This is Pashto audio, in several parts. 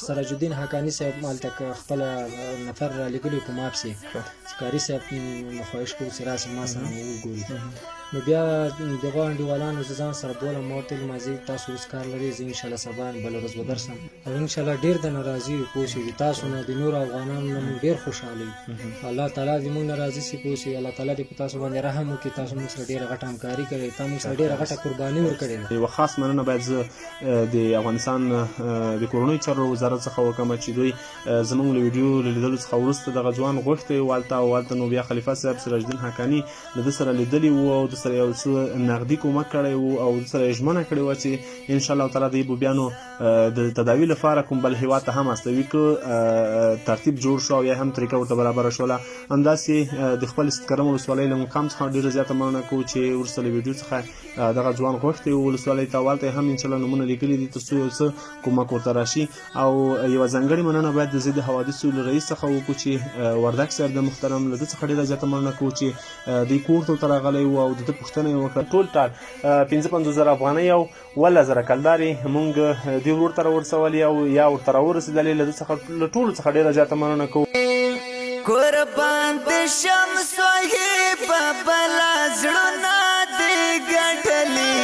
سراج الدین حقانی صاحب مالته خپل نفر را لګلی په ما پسې چې کاري صاحب خواهش کوو چې راسي ما سره وګوري. نو بیا دغه انډیوالانو زه ځان سره بولم، ما ورته ویل ماځي تاسو اوس کار لرئ، زه انشاءالله سبا بله ورځ به درسم او انشاءالله ډېر درنه راضي یو. پوه شوې د تاسو نه د نورو افغانانو نه موږ ډېر خوشحاله یو. الله تعالی دې موږ نه راضي شي. پوه شوې الله تعالی دې په تاسو باندې رحم وکړي. تاسو موږ سره ډېره غټه همکاري کړې، تا موږ سره ډېره غټه قرباني ورکړې ده. یوه خاص مننه باید زه د افغانستان د کورنیو چارو وزارت څخه وکړم چې دوی زموږ له ویډیو له لیدلو څخه وروسته دغه ځوان غوښتی و هلته او هلته نو بیا خلیفه صاحب سراج الدین حقاني له ده سره لیدلي وو او د سره یو څه نغدي کومک کړی وو او د سره یې ژمنه کړې وه چې انشاءالله تعالی دوی به بیا نو د تداوي لپاره کوم بل هېواد ته هم استوي که ترتیب جوړ شو او یا هم طریقه ورته برابره شوله. همداسې د خپل استکرم ولسوالۍ له مقام څخه ډېره زیاته مننه کوو چې وروسته له ویډیو څخه دغه ځوان غوښتی و ولسوالۍ ته او هلته هم انشاءالله نومونه لیکلي دي تر څو یو څه کومک ورته راشي. او یوه ځانګړې مننه باید د ضد حوادثو له رئیس څخه وکړو چې وردک صاحب د محترم له ده څخه ډېره زیاته مننه کوو چې دوی کور ته ورته راغلی و او د ده پوښتنه یې وکړه. ټول ټال 55,000 افغانۍ او 10,000 کلدارې موږ دې ورور ته راورسولې او یا ورته راورسېدلې. له ده څخه له ټولو څخه ډېره زیاته مننه کوو. قربان د شمس صاحب بلا زړونه دې ګټلې،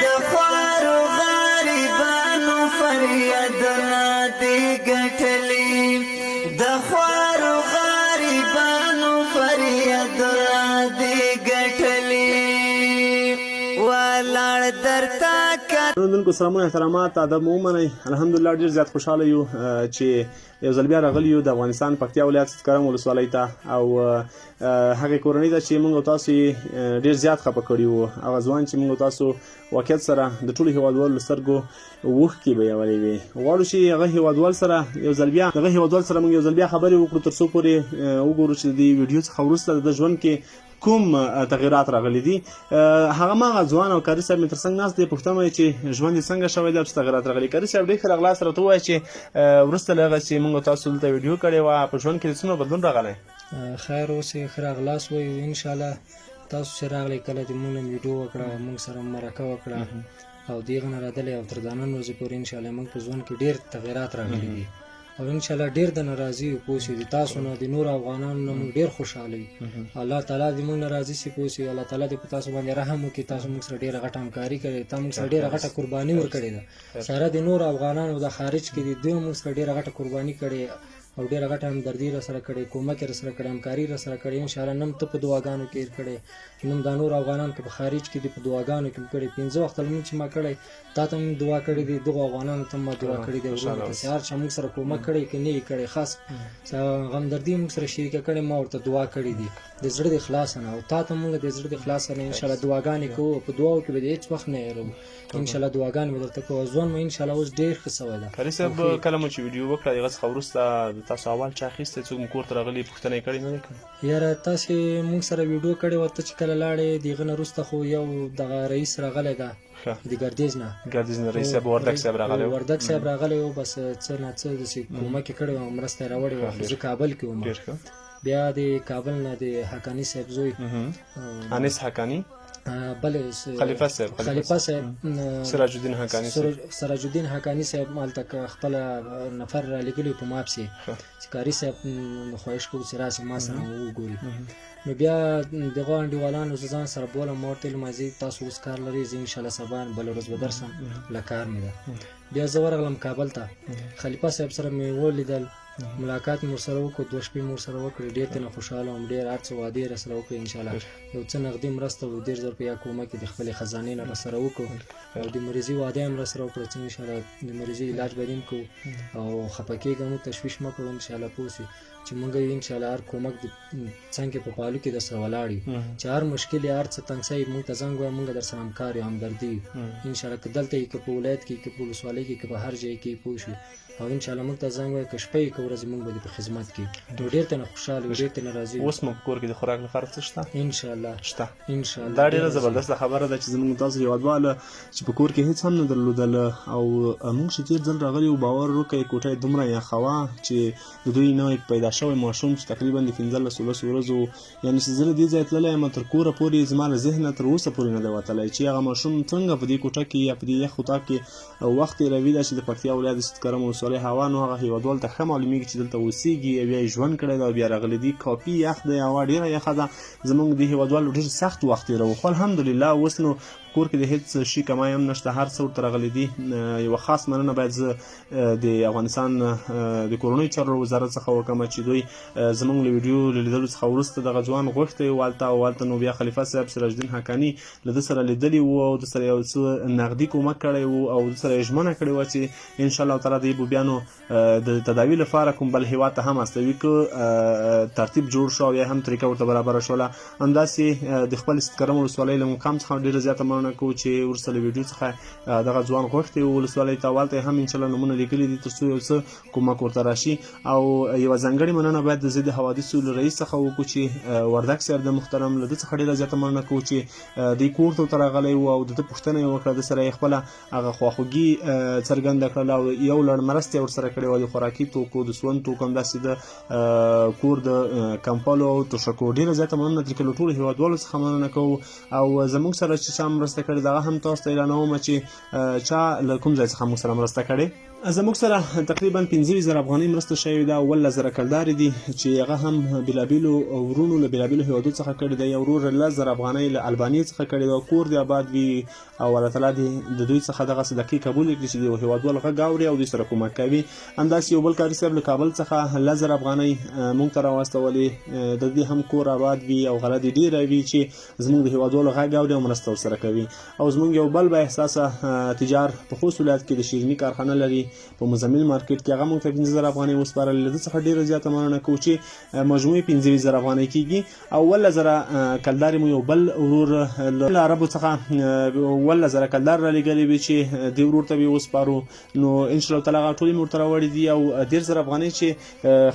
د خوارو غریبانو فریادونه دې ګټلې، د خوارو غریبانو فریادونه دې ګټلې، ولاړ درته اوریدونکو سلامونه احترامات ادب ومنئ. الحمدلله ډېر زیات خوشحاله یو چې یو ځل بیا راغلي یو د افغانستان پکتیا ولایت سیدکرم ولسوالۍ ته او هغې کورنۍ ته چې موږ او تاسو یې ډېر زیات خفه کړي وو. هغه ځوان چې موږ او تاسو واقعیت سره د ټولو هېوادوالو له سترګو اوښکې بهولې وې. غواړو چې هغه هېوادوال سره یو ځل بیا دغه هېوادوال سره موږ یو ځل بیا خبرې وکړو تر څو پورې وګورو چې د دې ویډیو څخه وروسته د ده ژوند کې کوم تغیرات راغلي دي. هغه ماغه ځوان او کاري صاحب مې تر څنګ ناست دی، پوښتنه یې چې ژوند یې څنګه شوی دی او څه تغیرات راغلي. کاري صاحب ډېر ښه راغلاست. راته ووایه چې وروسته له هغه چې موږ تاسو دلته ویډیو کړې وه په ژوند کې د څومره بدلون راغلی؟ خیر اوس یې ښه راغلاست وایو. انشاءالله تاسو چې راغلی کله چې موږ نن ویډیو وکړه، موږ سره مرکه وکړه او د هغه نه راتللی او تر دا نن ورځې پورې انشاءالله موږ په ژوند کې ډېر تغیرات راغلي دي او انشاءالله ډېر درنه راضي یو. پوه شوې د تاسو نه د نورو افغانانو نه موږ ډېر خوشحاله یو. الله تعالی دې موږ نه راضي شي. پوه شوې الله تعالی دې په تاسو باندې رحم وکړي. تاسو موږ سره ډېره غټه همکاري کړې، تا موږ سره ډېره غټه قرباني ورکړې ده. سره د نورو افغانانو د خارج کې دي دوی موږ سره ډېره غټه قرباني کړې او ډېره غټه همدردي را سره کړې، کومک یې را سره کړی، همکاري را سره کړې. انشاءالله نن ته په دعاګانو کې هېر کړې، نن دا نور افغانان که په خارج کې دي په دعاګانو کې کړې. 15 وخته لمونځ چې ما کړی تا ته مې دعا کړې دي، دغو افغانانو ته ما دعا کړې دی، ورونو ته چې هر چا موږ سره کومک کړی که نه یې کړی، خاص غمدردي موږ سره شریکه کړې، ما ورته دعا کړې دي د زړه د اخلاصه نه او تا ته موږ د زړه د اخلاصه نه انشاءالله دعاګانې کوو. په دعاو کې به د هېڅ وخت نه هېروو. انشاءالله دعاګانې به درته کوو. ژوند مو انشاءالله اوس ډېر ښه سوی ده. کاري صاحب کله مو چې ویډیو وکړه د هغه څخه وروسته د تاسو اول چا اخیستی؟ څوک مو کور ته راغلي پوښتنه یې کړې نه ده که یاره تاسې موږ سره ویډیو کړې وه؟ ته چې کله لاړې د هغه نه وروسته خو یو دغه رئیس راغلی ده د ګردیز نه رئیس صاحب وردک صاحب راغلی و. وردک صاحب راغلی و. بس څه نه څه داسې کومک یې کړی و، مرسته یې راوړې وه. زه کابل کې وم. بیا د کابل نه د حقاني صاحب زوی انیس حقاني بله خلیفه صاحب سراج الدین حقاني سراج الدین حقاني صاحب هلته خپله نفر را لګلی په ما پسې چې کاري صاحب خواهش کوو چې راسي ما سره وګوري. نو بیا دغه انډیوالانو زه ځان سره بولم، ما ورته ویل ماځي تاسو اوس کار لرئ، زه انشاءالله سبا بله ورځ به درسم له کار مې ده. بیا زه ورغلم کابل ته، خلیفه صاحب سره مې ولیدل، ملاقات مې ورسره وکړو، 2 شپې مې ورسره وکړې. ډېر ترنه خوشحاله وم، ډېر هر څه وعدې یې راسره وکړې. انشاءالله یو څه نغدي مرسته و 1,000 روپۍ کومک یې د خپلې خزانې نه راسره وکړو او د مریضي وعده یې هم راسره وکړه چې انشاءالله د مریضي علاج به دې هم کوو او خفه کېږه مو تشویش مه کوو. انشاءالله پوه شئ چې موږ یو انشاءالله هر کومک د څنګ په پالو کې درسره ولاړ یو چې هر مشکل یې هر څه تنګ شوی موږ ته زنګ ووایه، موږ درسره همکار یو، همدردي یو. انشاءالله که دلته یې که په ولایت کې که په ولسوالۍ کې که په هر ځای کې پوه شوې او انشاءالله موږ ته زنګ وایه که شپه یې که ورځې موږ به دې په خدمت کې نو ډېر ته نه خوشحاله ډېر ته نه راضي اوس مو کور کې د خوراک لپاره څه شته ان شاء الله شته انشاءالله دا ډیره زبردسته خبره ده چې زموږ تاسو هیوادواله چې په کور کې هیڅ هم نه درلودل او موږ چې تېر ځل راغلي وو باور وکړئ کوټه یې دومره یخه چې د دوی نوی پیدا شوی ماشوم چې تقریبا د 15 ورځو یعنې چې زه له دې ځایه تللی یم تر کوره پورې زما له ذهنه تر اوسه پورې نه دی وتلی چې هغه ماشوم څنګه په دې کوټه کې یا په دې یخ اطاق کې وخت تېروي دا چې د پکتیا ولایت د سیدکرم ولسوالۍ هوا نو هغه هیوادوال ته ښه معلومیږي چې دلته اوسېږي او بیا یې ژوند کړی ده او بیا راغلی دي کافي یخ دی هوا ډېره یخه ده زموږ د هیوادوالو ډېر سخت وخت تېروو خو الحمدلله اوس نو کور کې د هیڅ شي کمای هم نشته هر څه ورته راغلي دي یوه خاص مننه باید زه د افغانستان د کورنیو چارو وزارت څخه وکړم چې دوی زموږ له ویډیو له لیدلو څخه وروسته دغه ځوان غوښتی والته او والته نو بیا خلیفه صاحب سراج الدین حقاني له ده سره لیدلي وو او د سره یو څه نغدي کومک کړی وو او د سره یې ژمنه کړې وه چې انشاءالله تعالی د بوبیانو د تداوي لپاره کوم بل هیواد ته هم استوي که ترتیب جوړ شو او یا هم طریقه ورته برابره شوله همداسې د خپل سیدکرم ولسوالۍ له مقام څخه ډېره زیاته مننه کوو چې وروسته له ویډیو څخه دغه ځوان غوښتی و ولسوالۍ ته والته یې هم انشاءالله نومونه لیکلي دي تر څو یو څه کومک ورته راشي او یوه ځانګړې مننه باید د ضد حوادثو له رئیس څخه وکړو چې وردګ صاحب د محترم له ده څخه ډېره زیاته مننه کوو چې دوی کور ته ورته راغلی و او د ده پوښتنه یې وکړه د سره یې خپله هغه خواخوږي څرګنده کړله او یو لړ مرستې یې ورسره کړې وه د خوراکي توکو د سون توکو همداسې د کور د کمپالو او توشکو ډېره زیاته مننه ترې که له ټولو هېوادوالو څخه مننه کوو او زموږ سره چې چا مرسته کړې دغه هم تاسو ته اعلانوم چې چا له کوم ځای څخه موږ سره مرسته کړې زموږ سره تقریبا 15,000 افغانۍ مرسته شوې ده 18,000 کلدارې دي چې هغه هم بېلابېلو ورونو له بېلابېلو هېوادو څخه کړې ده یو ورور 10,000 افغانۍ له البانیې څخه کړې ده کور دې آباد وي او الله تعالی دې د دوی څخه دغه صدقې قبول کړي چې د یو هېوادوال غږ اوري او دوی سره کومک کوي همداسې یو بل کاري صاحب له کابل څخه 10,000 افغانۍ موږ ته راواستولې د دې هم کور آباد وي او غله دې ډېره وي چې زموږ د هېوادوالو غږ اوري او مرسته ورسره کوي او زموږ یو بل با احساسه تجار په خوست ولایت کې د شیریني کارخانه لري په مزمل مارکیټ کې هغه موږ ته 15,000 افغانۍ وسپارلې له ده څخه ډېره زیاته مننه کوو چې مجموعي 15,000 افغانۍ کېږي او 18,000 کلدارې مو یو بل ورور له عربو څخه 18,000 کلدار رالېږلې وې چې دې ورور ته به یې وسپارو نو انشاءالله تعالی هغه ټولې مې ورته راوړې دي او 13,000 افغانۍ چې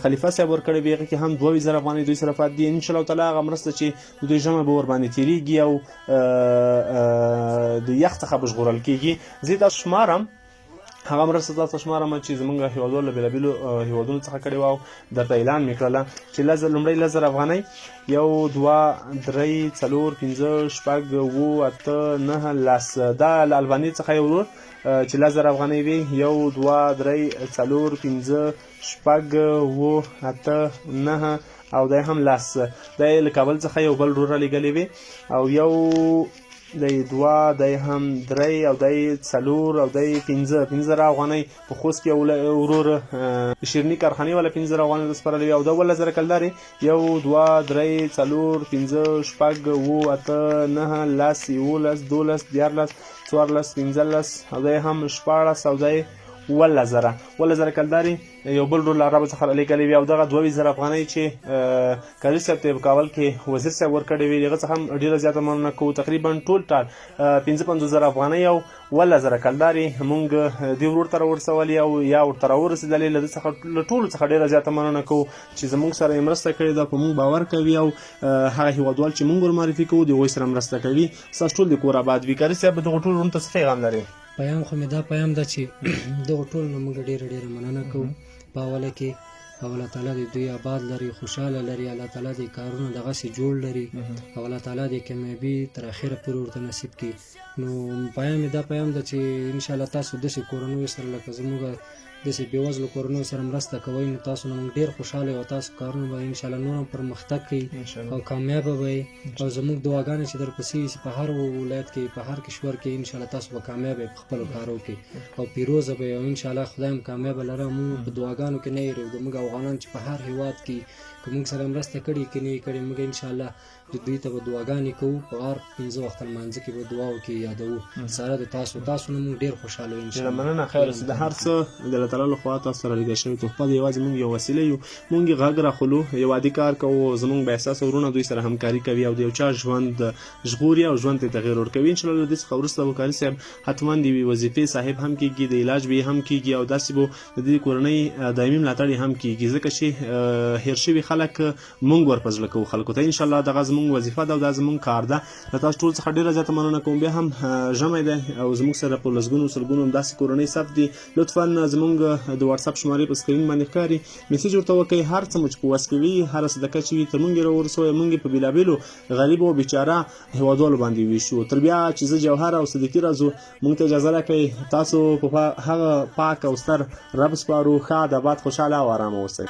خلیفه صاحب ورکړې وې هغې کې هم 22,000 افغانۍ دوی سره پاتې دي انشاءالله تعالی هغه مرسته چې د دوی ژمه به ورباندې تېرېږي او د یخ څخه به ژغورل کېږي زه تاسو شمارم هغه مرسته تاسو شمارم چې زموږ هېوادوالو له بېلابېلو هېوادونو څخه کړې وه او درته اعلان مې کړله چې لومړی 10,000 افغانۍ 1 2 3 4 5 6 7 8 9 10 دا له البانیې څخه یو ورور چې 10,000 افغانۍ وي 1 2 3 4 5 6 7 8 9 او دا هم 10 دا یې له کابل څخه یو بل ورور رالېږلې وې او یو دی 2 دی هم 3 او دی 4 او دی 15 افغانۍ په خوست کې ورور شیریني کارخانې والا 15 افغانۍ وسپارلې وې او دا 18,000 کلدارې 1 2 3 4 5 6 7 8 9 10 11 12 13 14 15 او دی هم 14 او دی 18,000 کلدارې یو بل ورور له عربو څخه رالېږلې وې او دغه 22,000 افغانۍ چې کاري صاحب ته یې په کابل کې وزیر صاحب ورکړې وې هغه څخه هم ډېره زیاته مننه کوو تقریبا ټول ټال 55,000 افغانۍ او 18,000 کلدارې موږ دې ورور ته راورسولې او یا ورته راورسېدلې له ده څخه له ټولو څخه ډېره زیاته مننه کوو چې زموږ سره یې مرسته کړې ده په موږ باور کوي او هغه هېوادوال چې موږ ورمعرفي کوو د هغوی سره مرسته کوي ستاسو ټول د کور آباد وي کاري صاحب دغو ټولو ورونو ته څه پیغام لرې پیام خو مې دا پیام ده چې دغو ټولو نه موږ ډېره مننه کوو په اوله کې او الله تعالی دې دوی آباد لري خوشحاله لري الله تعالی دې کارونه دغسې جوړ لري او الله تعالی دې کامیابي تر اخره پورې ورته نصیب کړي نو پیام مې دا پیام ده چې انشاءالله تاسو داسې کورنیو سره لکه زموږ داسې بېوزلو کورنیو سره مرسته کوئ نو تاسو نه موږ ډېر خوشحاله یو تاسو کارونه به انشاءالله نور هم پرمختګ کوي او کامیابه به وئ او زموږ دعاګانې چې درپسې وي چې په هر ولایت کې په هر کشور کې انشاءالله تاسو به کامیابه په خپلو کارو کې او پیروزه به او انشاءالله خدای هم کامیابه لره موږ په دعاګانو کې نه هېرېږو موږ افغانان چې په هر هېواد کې که موږ سره مرسته کړې که نه یې کړې موږ انشاءالله دوی ته به دعاګانې کوو په هر 15 وخته لمانځه کې به دعاو کې یادوو سره د تاسو نه موږ ډېر خوشحاله یو انشاءالله مننه خیر اوسې د هر څه د الله الله تعالی له خوا تاسو سره لګل شوی تحفه د یوازې موږ یو وسیله یو موږ غږ راخلو یو عادي کار کوو زموږ به احساس ورونه دوی سره همکاري کوي او د یو چا ژوند ژغوري او ژوند ته تغیر ورکوي ان شاء الله له دې څخه وروسته به کاري صاحب حتما د یوې وظیفې صاحب هم کیږي د علاج به هم کیږي او داسې به د دې کورنۍ دایمي ملاتړ هم کیږي ځکه چې هیر شوي خلک موږ ورپه زړه کوو خلکو ته ان شاء الله دغه زموږ وظیفه ده او دا زموږ کار ده له تاسو ټول څخه ډېره زیاته مننه کوم بیا هم ژمی دی او زموږ سره په لسګونو سلګونو همداسې کورنۍ ثبت دي لطفا زموږ د واتساپ شمارې په سکرین باندې ښکاري میسیج ورته وکړئ هر څه مو چې په وس کې وي هره صدقه چې وي تر موږ یې راورسوئ موږ یې په بېلابېلو غریبو او بیچاره هېوادوالو باندې ویشو تر بیا چې زه جوهر او صدیقي راځو موږ ته اجازه راکړئ تاسو په هغه پاک او ستر رب سپارو ښاد آباد خوشحاله او ارامه اوسئ